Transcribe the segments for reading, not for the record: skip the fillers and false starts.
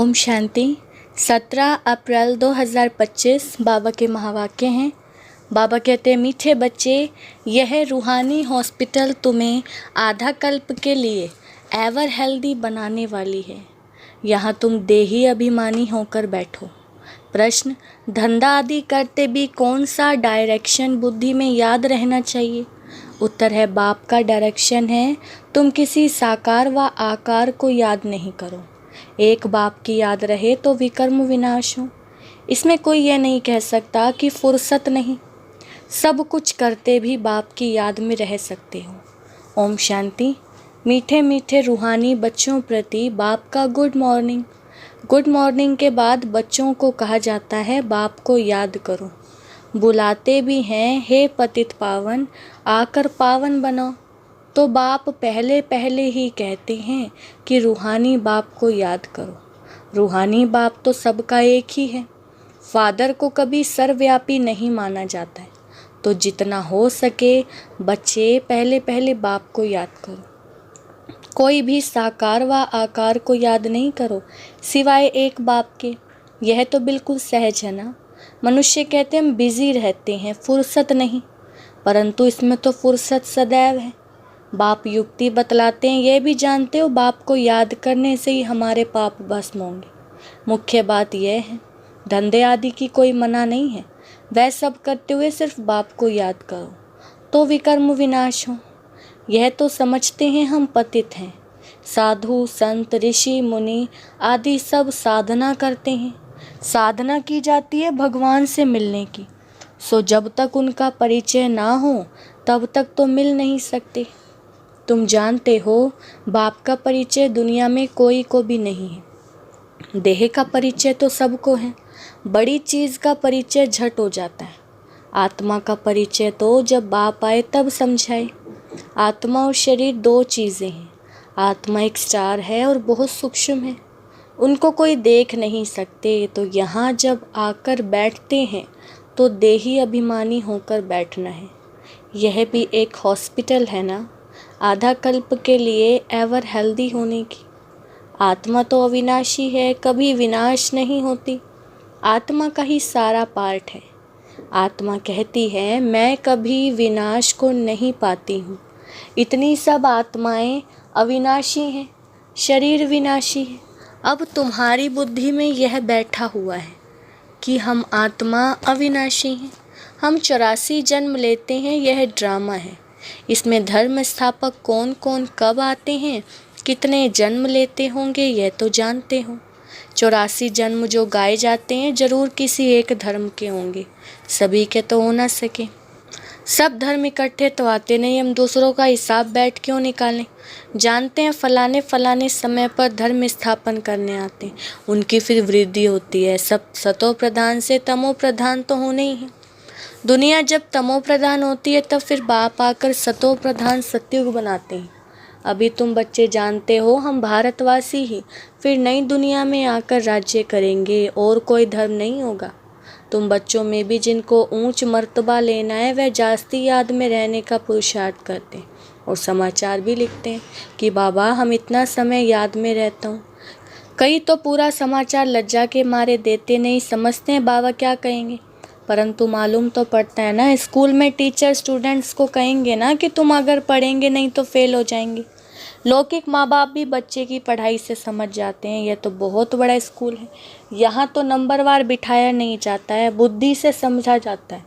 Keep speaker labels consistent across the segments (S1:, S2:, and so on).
S1: ओम शांति। 17 अप्रैल 2025 बाबा के महावाक्य हैं। बाबा कहते हैं, मीठे बच्चे, यह रूहानी हॉस्पिटल तुम्हें आधा कल्प के लिए एवर हेल्दी बनाने वाली है। यहाँ तुम देही अभिमानी होकर बैठो। प्रश्न, धंधा आदि करते भी कौन सा डायरेक्शन बुद्धि में याद रहना चाहिए? उत्तर है, बाप का डायरेक्शन है। तुम किसी साकार व आकार को याद नहीं करो। एक बाप की याद रहे तो विकर्म विनाश हो। इसमें कोई यह नहीं कह सकता कि फुर्सत नहीं, सब कुछ करते भी बाप की याद में रह सकते हो। ओम शांति। मीठे मीठे रूहानी बच्चों प्रति बाप का गुड मॉर्निंग। गुड मॉर्निंग के बाद बच्चों को कहा जाता है, बाप को याद करो। बुलाते भी हैं, हे पतित पावन, आकर पावन बनो। तो बाप पहले पहले ही कहते हैं कि रूहानी बाप को याद करो। रूहानी बाप तो सबका एक ही है। फादर को कभी सर्वव्यापी नहीं माना जाता है। तो जितना हो सके बच्चे पहले पहले बाप को याद करो। कोई भी साकार व आकार को याद नहीं करो सिवाय एक बाप के। यह तो बिल्कुल सहज है ना। मनुष्य कहते हैं हम बिजी रहते हैं, फुर्सत नहीं, परंतु इसमें तो फुर्सत सदैव है। बाप युक्ति बतलाते हैं, यह भी जानते हो बाप को याद करने से ही हमारे पाप भस्म होंगे। मुख्य बात यह है, धंधे आदि की कोई मना नहीं है, वह सब करते हुए सिर्फ बाप को याद करो तो विकर्म विनाश हो। यह तो समझते हैं हम पतित हैं। साधु संत ऋषि मुनि आदि सब साधना करते हैं। साधना की जाती है भगवान से मिलने की। सो जब तक उनका परिचय ना हो तब तक तो मिल नहीं सकते। तुम जानते हो बाप का परिचय दुनिया में कोई को भी नहीं है। देह का परिचय तो सबको है। बड़ी चीज़ का परिचय झट हो जाता है। आत्मा का परिचय तो जब बाप आए तब समझाए। आत्मा और शरीर दो चीज़ें हैं। आत्मा एक स्टार है और बहुत सूक्ष्म है, उनको कोई देख नहीं सकते। तो यहाँ जब आकर बैठते हैं तो देही अभिमानी होकर बैठना है। यह भी एक हॉस्पिटल है ना, आधा कल्प के लिए एवर हेल्दी होने की। आत्मा तो अविनाशी है, कभी विनाश नहीं होती। आत्मा का ही सारा पार्ट है। आत्मा कहती है, मैं कभी विनाश को नहीं पाती हूँ। इतनी सब आत्माएं अविनाशी हैं, शरीर विनाशी है। अब तुम्हारी बुद्धि में यह बैठा हुआ है कि हम आत्मा अविनाशी हैं। हम 84 जन्म लेते हैं, यह ड्रामा है। इसमें धर्म स्थापक कौन कौन कब आते हैं, कितने जन्म लेते होंगे, यह तो जानते हो। 84 जन्म जो गाए जाते हैं जरूर किसी एक धर्म के होंगे, सभी के तो हो ना सके। सब धर्म इकट्ठे तो आते नहीं, हम दूसरों का हिसाब बैठ क्यों निकालें। जानते हैं फलाने फलाने समय पर धर्म स्थापन करने आते हैं, उनकी फिर वृद्धि होती है। सब सतो प्रधान से तमो प्रधान तो होने ही है। दुनिया जब तमो प्रधान होती है तब फिर बाप आकर सतो प्रधान सत्युग बनाते हैं। अभी तुम बच्चे जानते हो हम भारतवासी ही फिर नई दुनिया में आकर राज्य करेंगे और कोई धर्म नहीं होगा। तुम बच्चों में भी जिनको ऊंच मर्तबा लेना है वह जास्ती याद में रहने का पुरुषार्थ करते हैं और समाचार भी लिखते हैं कि बाबा हम इतना समय याद में रहता हूँ। कई तो पूरा समाचार लज्जा के मारे देते नहीं, समझते हैं बाबा क्या कहेंगे, परंतु मालूम तो पड़ता है ना। स्कूल में टीचर स्टूडेंट्स को कहेंगे ना कि तुम अगर पढ़ेंगे नहीं तो फेल हो जाएंगे। लौकिक माँ बाप भी बच्चे की पढ़ाई से समझ जाते हैं, यह तो बहुत बड़ा स्कूल है। यहाँ तो नंबरवार बिठाया नहीं जाता है, बुद्धि से समझा जाता है।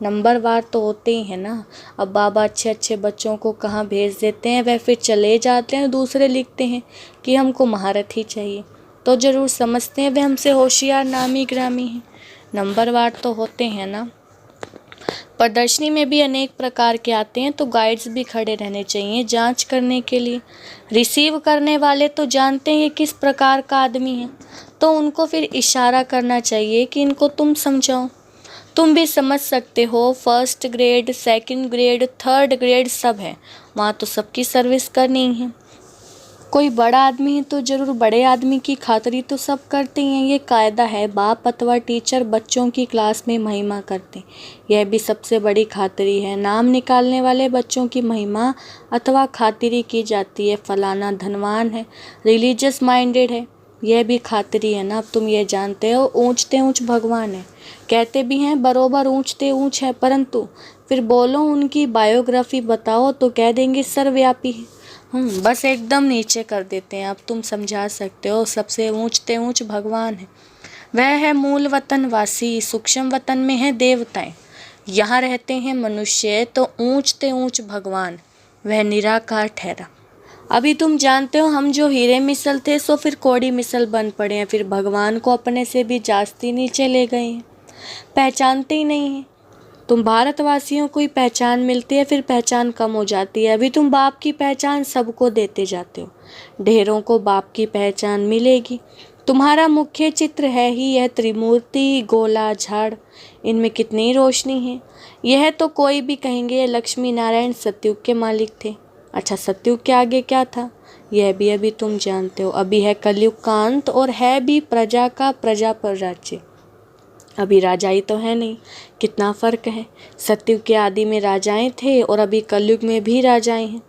S1: नंबरवार तो होते ही है ना। अब बाबा अच्छे अच्छे बच्चों को कहाँ भेज देते हैं, वह फिर चले जाते हैं, दूसरे लिखते हैं कि हमको महारत ही चाहिए। तो ज़रूर समझते हैं वे हमसे होशियार नामी ग्रामी हैं। नंबरवार तो होते हैं ना। प्रदर्शनी में भी अनेक प्रकार के आते हैं, तो गाइड्स भी खड़े रहने चाहिए जांच करने के लिए। रिसीव करने वाले तो जानते हैं किस प्रकार का आदमी है, तो उनको फिर इशारा करना चाहिए कि इनको तुम समझाओ। तुम भी समझ सकते हो, first grade, second grade, third grade सब है, वहाँ तो सबकी सर्विस करनी है। कोई बड़ा आदमी है तो ज़रूर बड़े आदमी की खातिरी तो सब करते हैं, ये कायदा है। बाप अथवा टीचर बच्चों की क्लास में महिमा करते, यह भी सबसे बड़ी खातिरी है। नाम निकालने वाले बच्चों की महिमा अथवा खातिरी की जाती है। फलाना धनवान है, रिलीजियस माइंडेड है, यह भी खातिरी है ना। अब तुम ये जानते हो ऊंचते ऊंच भगवान है, कहते भी हैं बरोबर ऊंचते ऊंच है, परंतु फिर बोलो उनकी बायोग्राफी बताओ तो कह देंगे सर्वव्यापी है। बस एकदम नीचे कर देते हैं। अब तुम समझा सकते हो सबसे ऊंचते ऊंच भगवान है, वह है मूल वतन वासी, सूक्ष्म वतन में है देवताएं, यहाँ रहते हैं मनुष्य, तो ऊंचते ऊंच भगवान वह निराकार ठहरा। अभी तुम जानते हो हम जो हीरे मिसल थे सो फिर कौड़ी मिसल बन पड़े हैं, फिर भगवान को अपने से भी जास्ती नीचे ले गए हैं, पहचानते ही नहीं हैं। तुम भारतवासियों को ही पहचान मिलती है, फिर पहचान कम हो जाती है। अभी तुम बाप की पहचान सबको देते जाते हो, ढेरों को बाप की पहचान मिलेगी। तुम्हारा मुख्य चित्र है ही यह त्रिमूर्ति, गोला, झाड़, इनमें कितनी रोशनी है। यह तो कोई भी कहेंगे ये लक्ष्मी नारायण सतयुग के मालिक थे। अच्छा, सतयुग के आगे क्या था यह भी अभी तुम जानते हो। अभी है कलयुग का अंत और है भी प्रजा का प्रजा पर राज्य। अभी राजाई तो है नहीं, कितना फ़र्क है। सतयुग के आदि में राजाएं थे और अभी कलयुग में भी राजाएं हैं।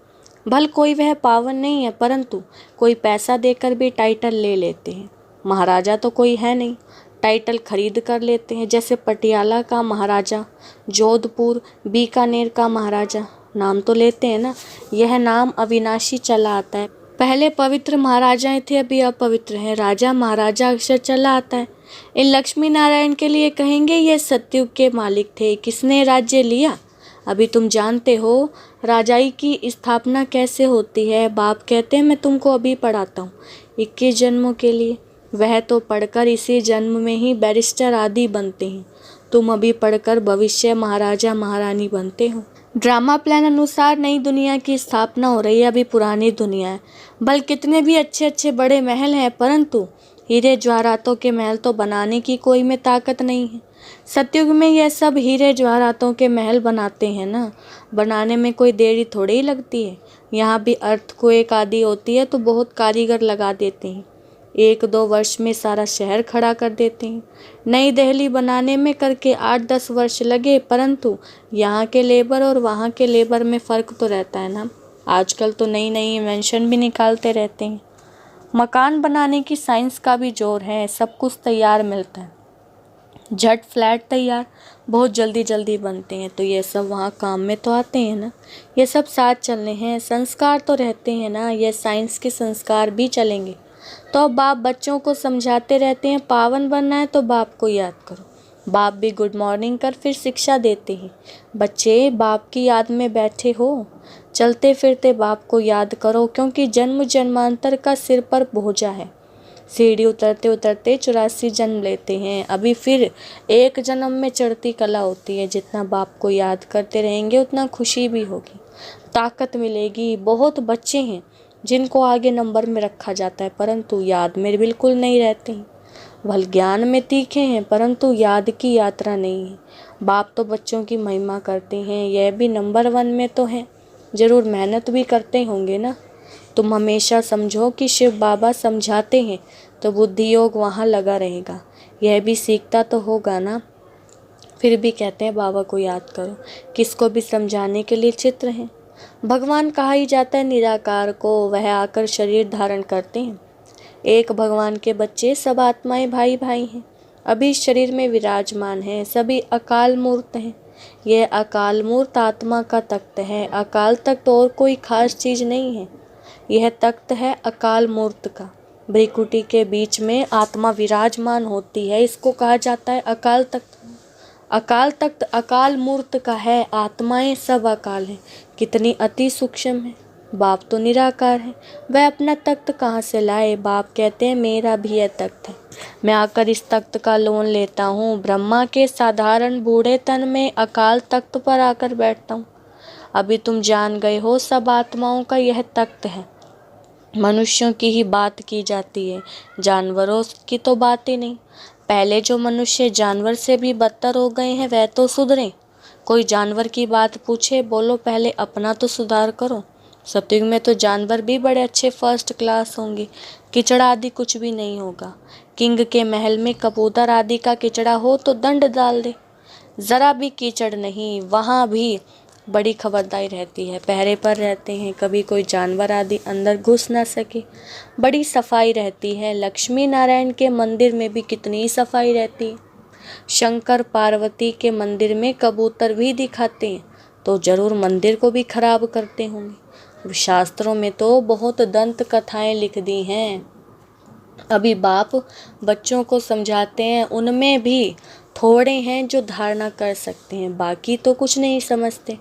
S1: भल कोई वह पावन नहीं है, परंतु कोई पैसा देकर भी टाइटल ले लेते हैं। महाराजा तो कोई है नहीं, टाइटल खरीद कर लेते हैं, जैसे पटियाला का महाराजा, जोधपुर बीकानेर का महाराजा, नाम तो लेते हैं ना। यह नाम अविनाशी चला आता है। पहले पवित्र महाराजाएं थे, अभी अपवित्र हैं। राजा महाराजा अक्षर चला आता है। इन लक्ष्मी नारायण के लिए कहेंगे ये सतयुग के मालिक थे। किसने राज्य लिया अभी तुम जानते हो। राजाई की स्थापना कैसे होती है। बाप कहते हैं मैं तुमको अभी पढ़ाता हूँ 21 जन्मों के लिए। वह तो पढ़कर इसी जन्म में ही बैरिस्टर आदि बनते हैं, तुम अभी पढ़कर भविष्य महाराजा महारानी बनते हो। ड्रामा प्लान अनुसार नई दुनिया की स्थापना हो रही है, अभी पुरानी दुनिया है। बल कितने भी अच्छे अच्छे बड़े महल हैं, परंतु हीरे जवाहरातों के महल तो बनाने की कोई में ताकत नहीं है। सतयुग में यह सब हीरे जवाहरातों के महल बनाते हैं ना, बनाने में कोई देरी थोड़ी ही लगती है। यहाँ भी अर्थक्वेक आदि होती है तो बहुत कारीगर लगा देते हैं, 1-2 वर्ष में सारा शहर खड़ा कर देते हैं। नई दिल्ली बनाने में करके 8-10 वर्ष लगे, परंतु यहाँ के लेबर और वहाँ के लेबर में फ़र्क तो रहता है ना। आजकल तो नई नई इन्वेंशन भी निकालते रहते हैं। मकान बनाने की साइंस का भी जोर है, सब कुछ तैयार मिलता है, झट फ्लैट तैयार, बहुत जल्दी जल्दी बनते हैं। तो ये सब वहाँ काम में तो आते हैं ना, ये सब साथ चलने हैं। संस्कार तो रहते हैं ना, ये साइंस के संस्कार भी चलेंगे। तो अब बाप बच्चों को समझाते रहते हैं पावन बनना है तो बाप को याद करो। बाप भी गुड मॉर्निंग कर फिर शिक्षा देते हैं, बच्चे बाप की याद में बैठे हो, चलते फिरते बाप को याद करो, क्योंकि जन्म जन्मांतर का सिर पर बोझा है। सीढ़ी उतरते उतरते 84 जन्म लेते हैं, अभी फिर एक जन्म में चढ़ती कला होती है। जितना बाप को याद करते रहेंगे उतना खुशी भी होगी, ताकत मिलेगी। बहुत बच्चे हैं जिनको आगे नंबर में रखा जाता है, परंतु याद में बिल्कुल नहीं रहते हैं। भल ज्ञान में तीखे हैं, परंतु याद की यात्रा नहीं है। बाप तो बच्चों की महिमा करते हैं, यह भी नंबर 1 में तो है, ज़रूर मेहनत भी करते होंगे ना। तुम हमेशा समझो कि शिव बाबा समझाते हैं तो बुद्धि योग वहाँ लगा रहेगा, यह भी सीखता तो होगा ना। फिर भी कहते हैं बाबा को याद करो, किसको भी समझाने के लिए चित्र हैं। भगवान कहा ही जाता है निराकार को, वह आकर शरीर धारण करते हैं। एक भगवान के बच्चे सब आत्माएं भाई भाई हैं, अभी शरीर में विराजमान हैं, सभी अकाल मूर्त हैं। यह अकाल मूर्त आत्मा का तख्त है। अकाल तख्त और कोई खास चीज़ नहीं है, यह तख्त है अकाल मूर्त का। भ्रिकुटी के बीच में आत्मा विराजमान होती है, इसको कहा जाता है अकाल तख्त। अकाल तख्त अकाल मूर्त का है, आत्माएं सब अकाल हैं, कितनी अति सूक्ष्म है। बाप तो निराकार है, वह अपना तख्त कहाँ से लाए। बाप कहते हैं मेरा भी यह तख्त है, मैं आकर इस तख्त का लोन लेता हूँ। ब्रह्मा के साधारण बूढ़े तन में अकाल तख्त पर आकर बैठता हूँ। अभी तुम जान गए हो सब आत्माओं का यह तख्त है। मनुष्यों की ही बात की जाती है, जानवरों की तो बात ही नहीं। पहले जो मनुष्य जानवर से भी बदतर हो गए हैं वह तो सुधरे। कोई जानवर की बात पूछे, बोलो पहले अपना तो सुधार करो। सतयुग में तो जानवर भी बड़े अच्छे फर्स्ट क्लास होंगे, किचड़ा आदि कुछ भी नहीं होगा। किंग के महल में कबूतर आदि का किचड़ा हो तो दंड डाल दे, ज़रा भी कीचड़ नहीं। वहाँ भी बड़ी खबरदारी रहती है, पहरे पर रहते हैं, कभी कोई जानवर आदि अंदर घुस ना सके। बड़ी सफाई रहती है। लक्ष्मी नारायण के मंदिर में भी कितनी सफाई रहती है। शंकर पार्वती के मंदिर में कबूतर भी दिखाते हैं तो जरूर मंदिर को भी खराब करते होंगे। शास्त्रों में तो बहुत दंत कथाएं लिख दी हैं। अभी बाप बच्चों को समझाते हैं, उनमें भी थोड़े हैं जो धारणा कर सकते हैं, बाकी तो कुछ नहीं समझते।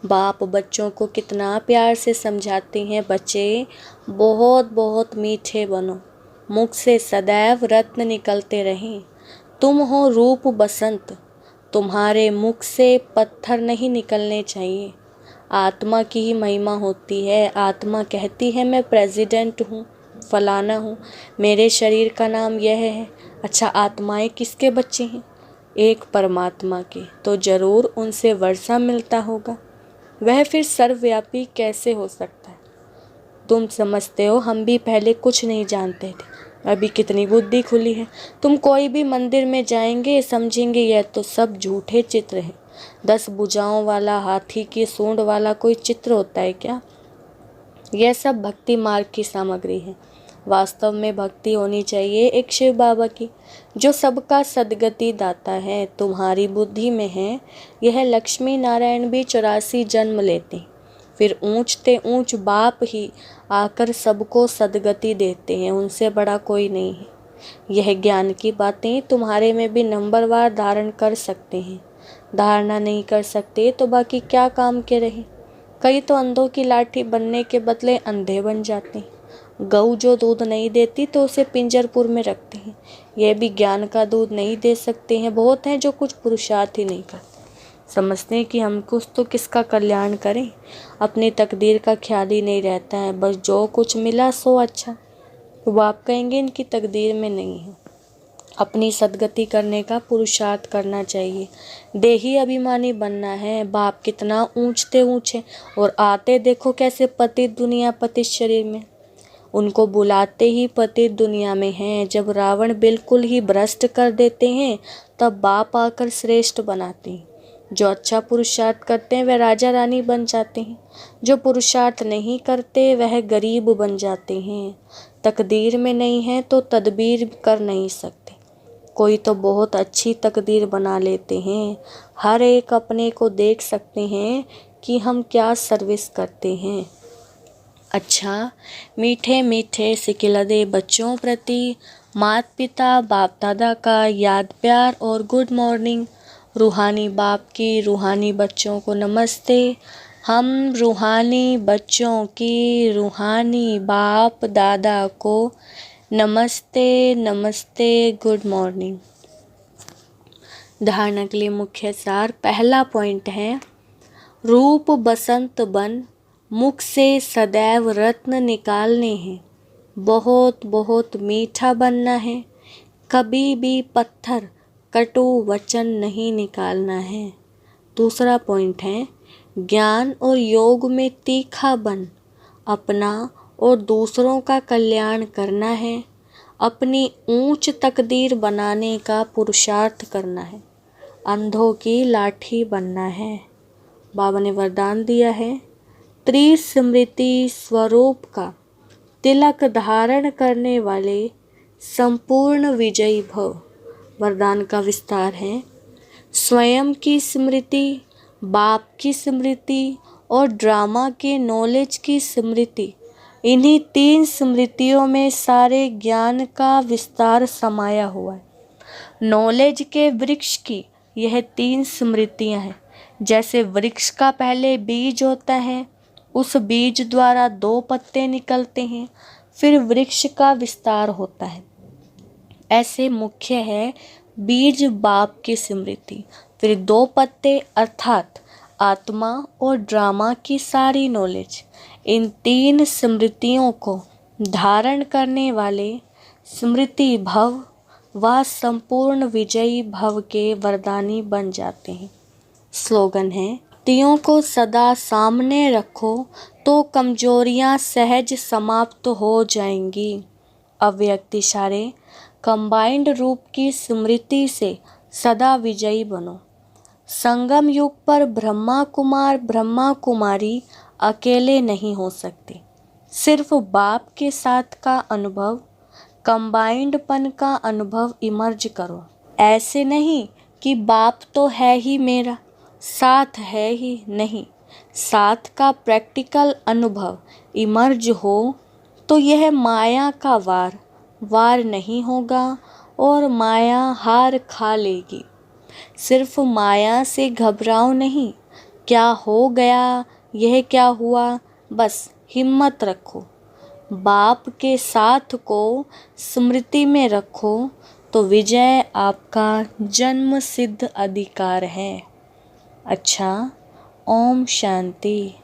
S1: बाप बच्चों को कितना प्यार से समझाते हैं, बच्चे बहुत बहुत मीठे बनो, मुख से सदैव रत्न निकलते रहें। तुम हो रूप बसंत, तुम्हारे मुख से पत्थर नहीं निकलने चाहिए। आत्मा की ही महिमा होती है। आत्मा कहती है मैं प्रेसिडेंट हूँ, फलाना हूँ, मेरे शरीर का नाम यह है। अच्छा, आत्माएं किसके बच्चे हैं? एक परमात्मा के, तो जरूर उनसे वर्षा मिलता होगा। वह फिर सर्वव्यापी कैसे हो सकता है? तुम समझते हो, हम भी पहले कुछ नहीं जानते थे, अभी कितनी बुद्धि खुली है। तुम कोई भी मंदिर में जाएंगे समझेंगे यह तो सब झूठे चित्र हैं। 10 भुजाओं वाला हाथी की सूंड वाला कोई चित्र होता है क्या? यह सब भक्ति मार्ग की सामग्री है। वास्तव में भक्ति होनी चाहिए एक शिव बाबा की, जो सबका सदगति दाता है। तुम्हारी बुद्धि में है, यह लक्ष्मी नारायण भी 84 जन्म लेते, फिर ऊंचते ऊंच बाप ही आकर सबको सदगति देते हैं, उनसे बड़ा कोई नहीं है। यह ज्ञान की बातें तुम्हारे में भी नंबरवार धारण कर सकते हैं। धारणा नहीं कर सकते तो बाकी क्या काम के रहे। कई तो अंधों की लाठी बनने के बदले अंधे बन जाते हैं। गऊ जो दूध नहीं देती तो उसे पिंजरपुर में रखते हैं, यह भी ज्ञान का दूध नहीं दे सकते हैं। बहुत हैं जो कुछ पुरुषार्थ ही नहीं करते, समझते हैं कि हम कुछ तो किसका कल्याण करें, अपनी तकदीर का ख्याल ही नहीं रहता है। बस जो कुछ मिला सो अच्छा। वो आप कहेंगे इनकी तकदीर में नहीं है। अपनी सदगति करने का पुरुषार्थ करना चाहिए, देही अभिमानी बनना है। बाप कितना ऊंचते ऊंचे और आते देखो कैसे पतित दुनिया पतित शरीर में। उनको बुलाते ही पतित दुनिया में हैं। जब रावण बिल्कुल ही भ्रष्ट कर देते हैं तब बाप आकर श्रेष्ठ बनाते हैं। जो अच्छा पुरुषार्थ करते हैं वह राजा रानी बन जाते हैं, जो पुरुषार्थ नहीं करते वह गरीब बन जाते हैं। तकदीर में नहीं है तो तदबीर कर नहीं सकते। कोई तो बहुत अच्छी तकदीर बना लेते हैं। हर एक अपने को देख सकते हैं कि हम क्या सर्विस करते हैं। अच्छा, मीठे मीठे सिकिलदे बच्चों प्रति माता पिता बाप दादा का याद प्यार और गुड मॉर्निंग। रूहानी बाप की रूहानी बच्चों को नमस्ते। हम रूहानी बच्चों की रूहानी बाप दादा को नमस्ते नमस्ते, गुड मॉर्निंग। धारणा के लिए मुख्य सार। पहला पॉइंट है, रूप बसंत बन, मुख से सदैव रत्न निकालने हैं। बहुत बहुत मीठा बनना है, कभी भी पत्थर कटु वचन नहीं निकालना है। दूसरा पॉइंट है, ज्ञान और योग में तीखा बन, अपना और दूसरों का कल्याण करना है। अपनी ऊंच तकदीर बनाने का पुरुषार्थ करना है। अंधों की लाठी बनना है। बाबा ने वरदान दिया है, त्रिस्मृति स्वरूप का तिलक धारण करने वाले संपूर्ण विजयी भव। वरदान का विस्तार है, स्वयं की स्मृति, बाप की स्मृति और ड्रामा के नॉलेज की स्मृति। इन्हीं 3 स्मृतियों में सारे ज्ञान का विस्तार समाया हुआ है। नॉलेज के वृक्ष की यह 3 स्मृतियां हैं। जैसे वृक्ष का पहले बीज होता है, उस बीज द्वारा 2 पत्ते निकलते हैं, फिर वृक्ष का विस्तार होता है। ऐसे मुख्य है बीज बाप की स्मृति, फिर 2 पत्ते अर्थात आत्मा और ड्रामा की सारी नॉलेज। इन 3 स्मृतियों को धारण करने वाले स्मृति भव व संपूर्ण विजयी भव के वरदानी बन जाते हैं। स्लोगन है, शक्तियों को सदा सामने रखो तो कमजोरियां सहज समाप्त हो जाएंगी। अव्यक्त इशारे कंबाइंड रूप की स्मृति से सदा विजयी बनो। संगम युग पर ब्रह्मा कुमार ब्रह्मा कुमारी अकेले नहीं हो सकते। सिर्फ बाप के साथ का अनुभव, कंबाइंडपन का अनुभव इमर्ज करो। ऐसे नहीं कि बाप तो है ही मेरा, साथ है ही नहीं। साथ का प्रैक्टिकल अनुभव इमर्ज हो तो यह माया का वार नहीं होगा और माया हार खा लेगी। सिर्फ माया से घबराओ नहीं, क्या हो गया, यह क्या हुआ, बस हिम्मत रखो। बाप के साथ को स्मृति में रखो तो विजय आपका जन्म सिद्ध अधिकार है। अच्छा, ओम शांति।